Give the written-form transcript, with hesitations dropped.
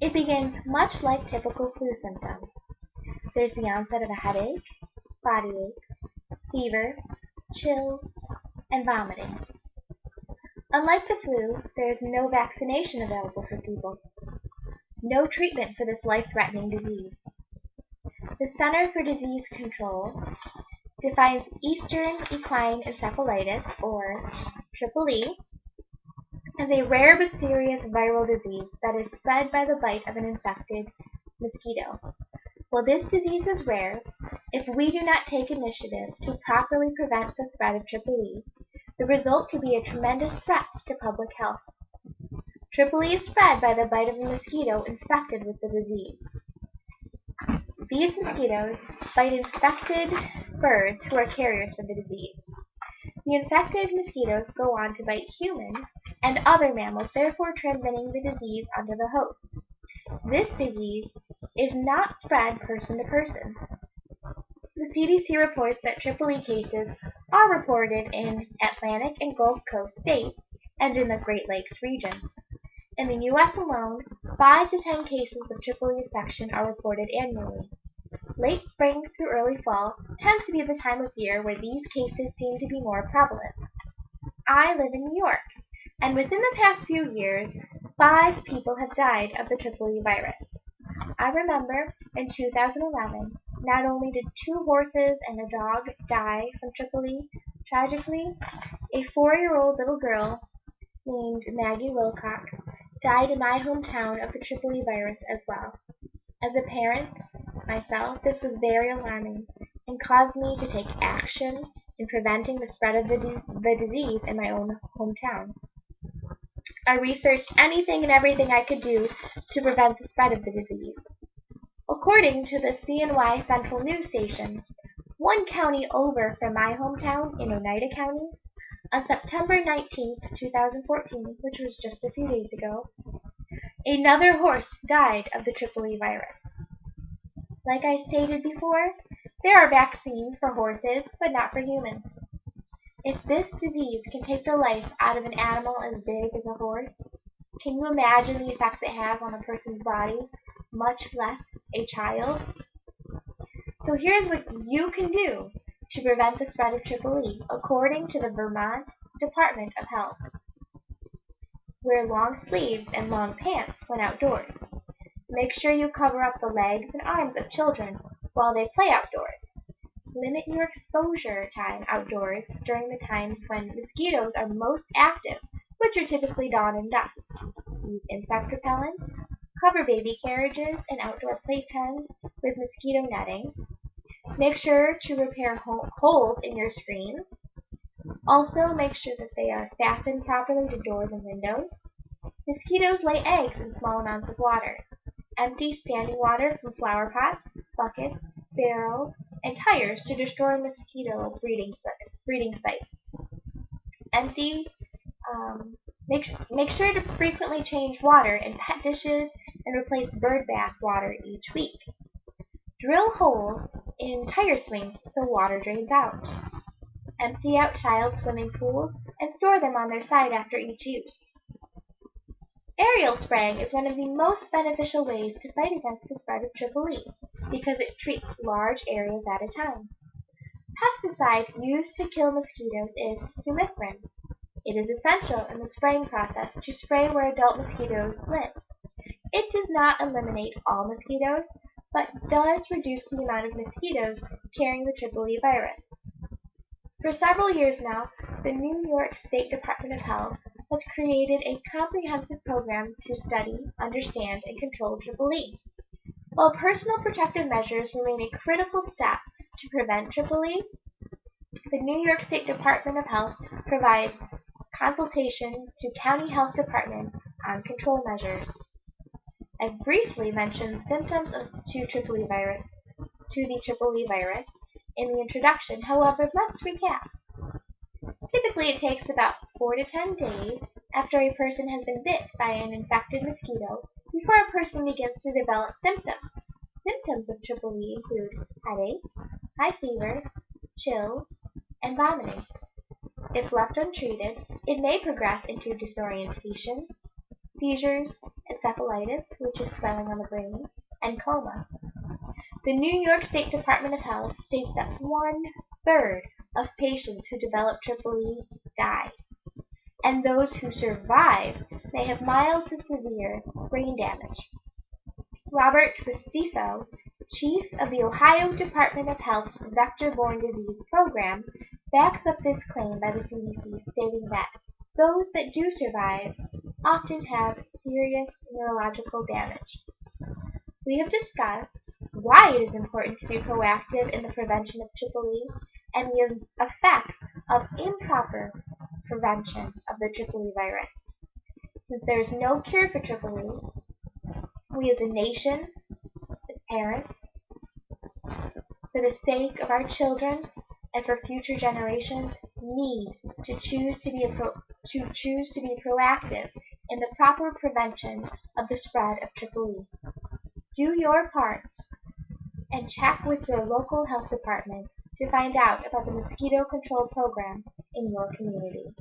It begins much like typical flu symptoms. There's the onset of a headache, body ache, fever, chills, and vomiting. Unlike the flu, there is no vaccination available for people. No treatment for this life-threatening disease. The Center for Disease Control defines Eastern Equine Encephalitis, or EEE, as a rare but serious viral disease that is spread by the bite of an infected mosquito. While this disease is rare, if we do not take initiative to properly prevent the spread of EEE, the result could be a tremendous threat to public health. EEE is spread by the bite of a mosquito infected with the disease. These mosquitoes bite infected birds who are carriers for the disease. The infected mosquitoes go on to bite humans and other mammals, therefore transmitting the disease onto the host. This disease is not spread person to person. The CDC reports that EEE cases are reported in Atlantic and Gulf Coast states and in the Great Lakes region. In the U.S. alone, 5 to 10 cases of EEE infection are reported annually. Late spring through early fall tends to be the time of year where these cases seem to be more prevalent. I live in New York, and within the past few years, 5 people have died of the EEE virus. I remember in 2011, not only did 2 horses and a dog die from EEE, tragically, a 4-year-old little girl named Maggie Wilcox died in my hometown of the EEE virus as well. As a parent, myself, this was very alarming and caused me to take action in preventing the spread of the disease in my own hometown. I researched anything and everything I could do to prevent the spread of the disease. According to the CNY Central News Station, 1 county over from my hometown in Oneida County, on September 19, 2014, which was just a few days ago, another horse died of the EEE virus. Like I stated before, there are vaccines for horses, but not for humans. If this disease can take the life out of an animal as big as a horse, can you imagine the effects it has on a person's body, much less a child's? So here's what you can do to prevent the spread of EEE, according to the Vermont Department of Health. Wear long sleeves and long pants when outdoors. Make sure you cover up the legs and arms of children while they play outdoors. Limit your exposure time outdoors during the times when mosquitoes are most active, which are typically dawn and dusk. Use insect repellent. Cover baby carriages and outdoor playpens with mosquito netting. Make sure to repair holes in your screens. Also, make sure that they are fastened properly to doors and windows. Mosquitoes lay eggs in small amounts of water. Empty standing water from flower pots, buckets, barrels, and tires to destroy mosquito breeding sites. Make sure to frequently change water in pet dishes and replace bird bath water each week. Drill holes in tire swings so water drains out. Empty out child swimming pools and store them on their side after each use. Aerial spraying is one of the most beneficial ways to fight against the spread of EEE because it treats large areas at a time. Pesticide used to kill mosquitoes is sumithrin. It is essential in the spraying process to spray where adult mosquitoes live. It does not eliminate all mosquitoes, but does reduce the amount of mosquitoes carrying the EEE virus. For several years now, the New York State Department of Health has created a comprehensive program to study, understand, and control EEE. While personal protective measures remain a critical step to prevent EEE, the New York State Department of Health provides consultation to county health departments on control measures. I've briefly mentioned symptoms to the EEE virus in the introduction. However, let's recap. Typically, it takes about 4 to 10 days after a person has been bit by an infected mosquito before a person begins to develop symptoms. Symptoms of EEE include headache, high fever, chills, and vomiting. If left untreated, it may progress into disorientation, seizures, and encephalitis, which is swelling on the brain, and coma. The New York State Department of Health states that 1/3 of patients who develop EEE die, and those who survive may have mild to severe brain damage. Robert Restifo, chief of the Ohio Department of Health's Vector-Borne Disease Program, backs up this claim by the CDC, stating that those that do survive often have serious neurological damage. We have discussed why it is important to be proactive in the prevention of EEE and the effects of improper prevention of the EEE virus. Since there is no cure for EEE, we as a nation, as parents, for the sake of our children and for future generations, need to choose to be proactive in the proper prevention of the spread of EEE. Do your part and check with your local health department to find out about the mosquito control program in your community.